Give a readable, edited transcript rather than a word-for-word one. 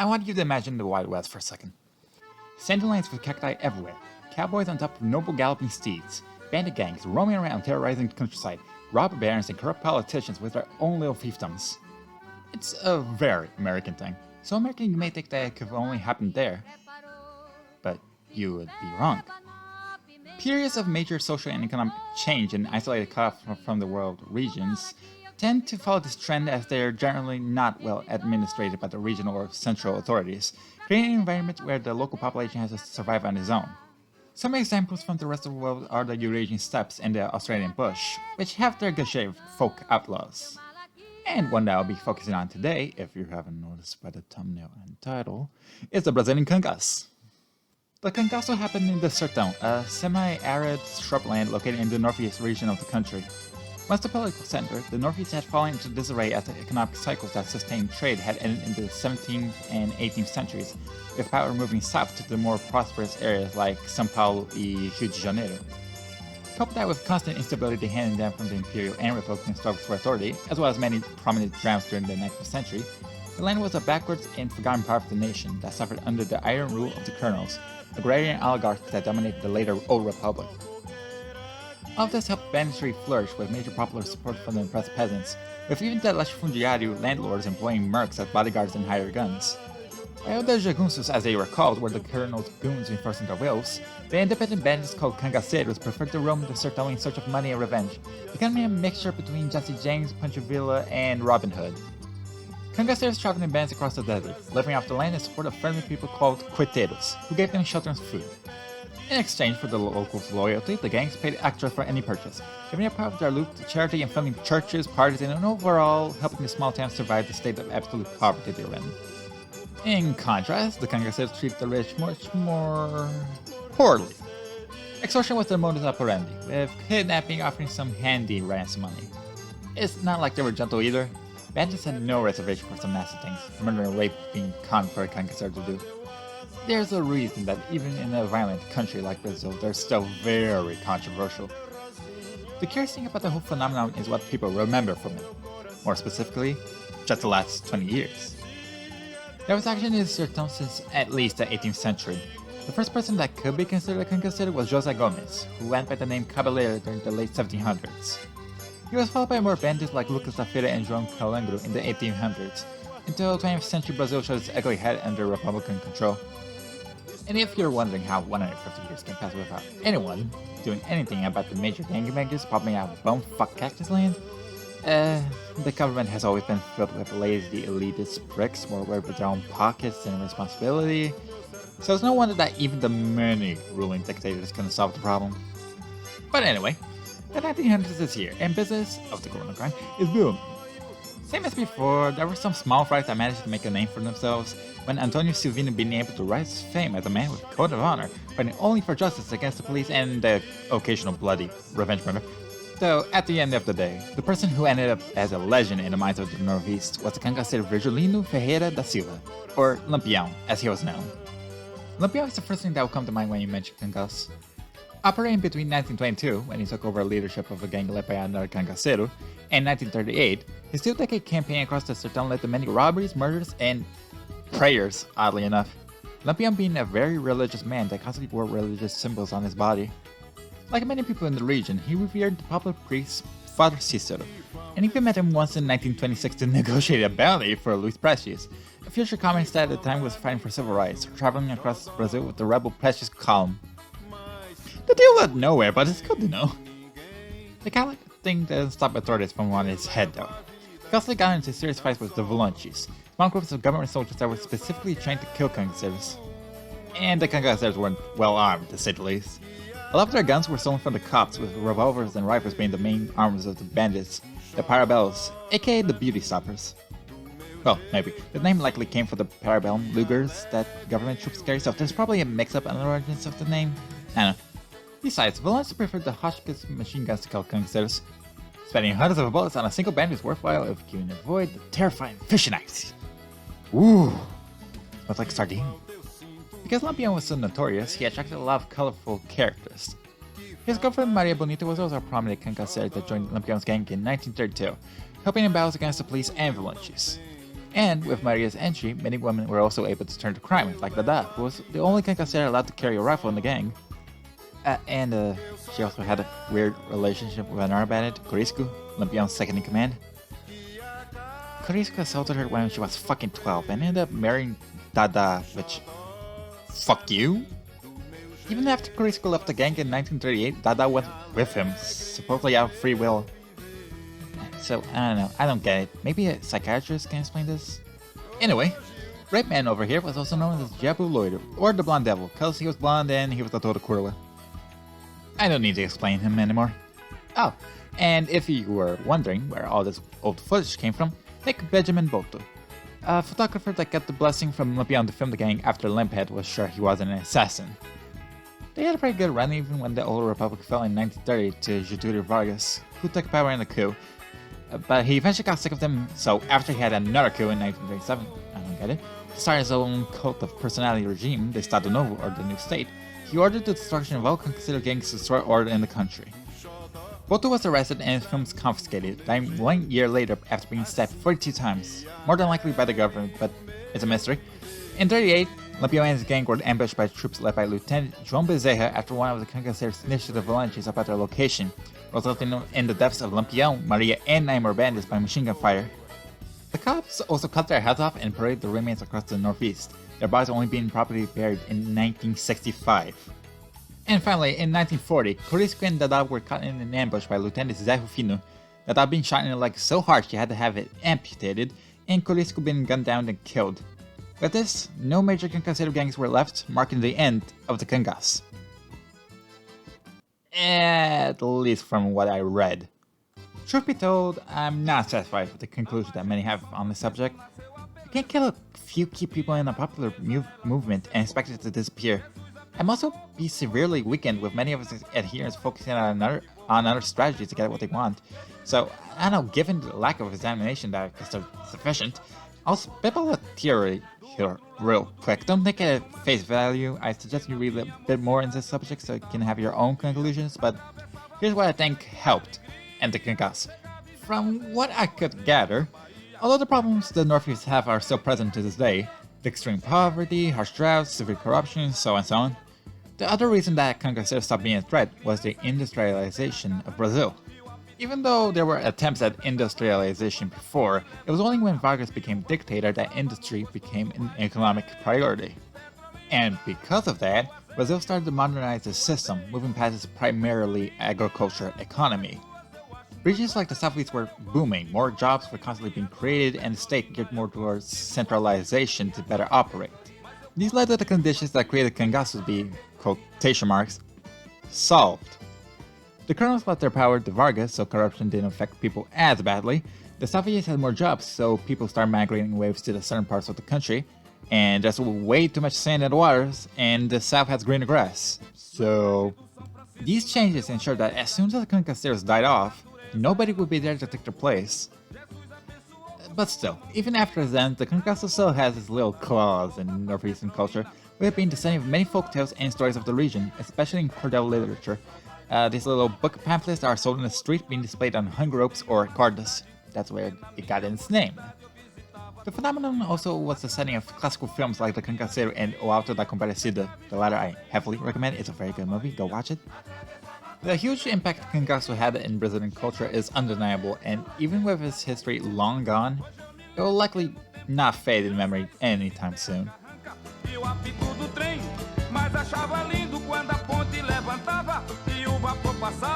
I want you to imagine the Wild West for a second. Sandy lanes with cacti everywhere, cowboys on top of noble galloping steeds, bandit gangs roaming around terrorizing the countryside, robber barons and corrupt politicians with their own little fiefdoms. It's a very American thing. So American you may think that it could only happen there, but you would be wrong. Periods of major social and economic change in isolated cut off from the world regions tend to follow this trend as they are generally not well administrated by the regional or central authorities, creating an environment where the local population has to survive on its own. Some examples from the rest of the world are the Eurasian steppes and the Australian bush, which have their good share of folk outlaws. And one that I'll be focusing on today, if you haven't noticed by the thumbnail and title, is the Brazilian cangaço. The cangaço happened in the Sertão, a semi-arid shrubland located in the northeast region of the country. Once the political center, the Northeast had fallen into disarray as the economic cycles that sustained trade had ended in the 17th and 18th centuries, with power moving south to the more prosperous areas like São Paulo and Rio de Janeiro. Couple that with constant instability handed down from the imperial and republican struggles for authority, as well as many prominent droughts during the 19th century, the land was a backwards and forgotten part of the nation that suffered under the iron rule of the colonels, agrarian oligarchs that dominated the later Old Republic. All of this helped banditry flourish with major popular support from the impressed peasants, with even the latifundiário landlords employing mercs as bodyguards and hired guns. While the jagunços, as they were called, were the colonel's goons enforcing their wills, the independent bandits called cangaceiros preferred to roam the Sertão in search of money and revenge, becoming a mixture between Jesse James, Pancho Villa, and Robin Hood. Cangaceiros traveled in bands across the desert, living off the land in support of friendly people called cueteiros, who gave them shelter and food. In exchange for the locals' loyalty, the gangs paid extra for any purchase, giving a part of their loot to charity and funding churches, parties, and overall helping the small towns survive the state of absolute poverty they were in. In contrast, the cangaceiros treated the rich much more poorly. Extortion was their modus operandi, with kidnapping offering some handy ransom money. It's not like they were gentle either. Bandits had no reservation for some nasty things, murder and rape being common for a cangaceiro to do. There's a reason that even in a violent country like Brazil, they're still very controversial. The curious thing about the whole phenomenon is what people remember from it. More specifically, just the last 20 years. There was action in the Sertão since at least the 18th century. The first person that could be considered a cangaceiro was José Gomes, who went by the name Cabeleira during the late 1700s. He was followed by more bandits like Lucas da Feira and João Calangro in the 1800s, until 20th century Brazil showed its ugly head under Republican control. And if you're wondering how 150 years can pass without anyone doing anything about the major gangbangers popping out of bumfuck cactus land, the government has always been filled with lazy elitist pricks more worried with their own pockets and responsibility, so it's no wonder that even the many ruling dictators couldn't solve the problem. But anyway, the 1900s is here, and business of the corona crime is booming. Same as before, there were some small fries that managed to make a name for themselves, when Antonio Silvino being able to rise to fame as a man with a code of honor, fighting only for justice against the police and the occasional bloody revenge murder. Though, at the end of the day, the person who ended up as a legend in the minds of the Northeast was the cangaceiro Virgilino Ferreira da Silva, or Lampião, as he was known. Lampião is the first thing that will come to mind when you mention cangaço. Operating between 1922, when he took over leadership of a gang led by another cangaceiro, and 1938, his two-decade campaign across the Sertão led to many robberies, murders, and prayers, oddly enough. Lampião being a very religious man that constantly wore religious symbols on his body. Like many people in the region, he revered the popular priest Father Cícero, and even met him once in 1926 to negotiate a bounty for Luis Prestes, a future communist that at the time was fighting for civil rights, traveling across Brazil with the rebel Prestes column. The deal went nowhere, but it's good to know. The Catholic thing doesn't stop authorities from wanting his head though. Catholic got into serious fights with the Volantes, small groups of government soldiers that were specifically trained to kill cangaceiros. And the cangaceiros weren't well armed, to say the least. A lot of their guns were stolen from the cops, with revolvers and rifles being the main arms of the bandits, the Parabellums, aka the Beauty Stoppers. Well, maybe. The name likely came from the Parabellum Lugers that government troops carry, so there's probably a mix-up on the origins of the name. I don't know. Besides, Valence preferred the Hotchkiss machine guns to kill cangaceiros. Spending hundreds of bullets on a single bandit is worthwhile if you can avoid the terrifying fishing knives. Ooh, smells like sardine. Because Lampião was so notorious, he attracted a lot of colorful characters. His girlfriend Maria Bonita was also a prominent cangaceiro that joined Lampião's gang in 1932, helping in battles against the police and Volantes. And with Maria's entry, many women were also able to turn to crime, like Dada, who was the only cangaceira allowed to carry a rifle in the gang. And she also had a weird relationship with another bandit, Corisco, Lampião's second in command. Corisco assaulted her when she was fucking 12 and ended up marrying Dada, which... fuck you? Even after Corisco left the gang in 1938, Dada went with him, supposedly out of free will. So, I don't know, I don't get it. Maybe a psychiatrist can explain this? Anyway, Red Man over here was also known as Diabo Loiro, or the Blonde Devil, cause he was blonde and he was a total curler. I don't need to explain him anymore. Oh, and if you were wondering where all this old footage came from, take Benjamin Boto, a photographer that got the blessing from Lampião to film the gang after Limphead was sure he wasn't an assassin. They had a pretty good run even when the old Republic fell in 1930 to Getúlio Vargas, who took power in a coup. But he eventually got sick of them, so after he had another coup in 1937, I don't get it, to start his own cult of personality regime, the Estado Novo, or the New State, he ordered the destruction of all considered gangs to destroy order in the country. Boto was arrested and his films confiscated, dying 1 year later after being stabbed 42 times, more than likely by the government, but it's a mystery. In 1938, Lampião and his gang were ambushed by troops led by Lieutenant João Bezerra after one of the cangaceiros initiated avalanches up at their location, resulting in the deaths of Lampião, Maria, and 9 more bandits by machine gun fire. The cops also cut their heads off and paraded the remains across the northeast, their bodies only being properly buried in 1965. And finally, in 1940, Corisco and Dada were caught in an ambush by Lieutenant Zé Rufino, Dada being shot in the leg so hard she had to have it amputated, and Corisco being gunned down and killed. With this, no major cangaceiro gangs were left, marking the end of the Cangas. At least from what I read. Truth be told, I'm not satisfied with the conclusion that many have on this subject. You can't kill a few key people in a popular movement and expect it to disappear. And also be severely weakened with many of his adherents focusing on other strategies to get what they want. So, I don't know, given the lack of examination that I consider sufficient, I'll spitball a theory here real quick. Don't take it at face value. I suggest you read a bit more into this subject so you can have your own conclusions, but here's what I think helped end the Cangas. From what I could gather, although the problems the Northeast have are still present to this day, the extreme poverty, harsh droughts, severe corruption, so on, the other reason that Cangaceiro stopped being a threat was the industrialization of Brazil. Even though there were attempts at industrialization before, it was only when Vargas became dictator that industry became an economic priority. And because of that, Brazil started to modernize the system, moving past its primarily agriculture economy. Regions like the Southeast were booming, more jobs were constantly being created, and the state geared more towards centralization to better operate. These led to the conditions that created Cangas to be, quotation marks, solved. The colonels left their power to Vargas, so corruption didn't affect people as badly. The Southeast had more jobs, so people started migrating waves to the southern parts of the country, and there's way too much sand in the waters, and the South has greener grass. So, these changes ensured that as soon as the Cangaceiros died off, nobody would be there to take their place. But still, even after his end, the Cangaço still has its little claws in Northeastern culture, with it being descending of many folktales and stories of the region, especially in Cordel literature. These little book pamphlets are sold in the street, being displayed on hung ropes or cordas. That's where it got its name. The phenomenon also was the setting of classical films like The Cangaceiro and O Alto da Compadecida. The latter I heavily recommend, it's a very good movie, go watch it. The huge impact Cangaço had in Brazilian culture is undeniable, and even with its history long gone, it will likely not fade in memory anytime soon. Passava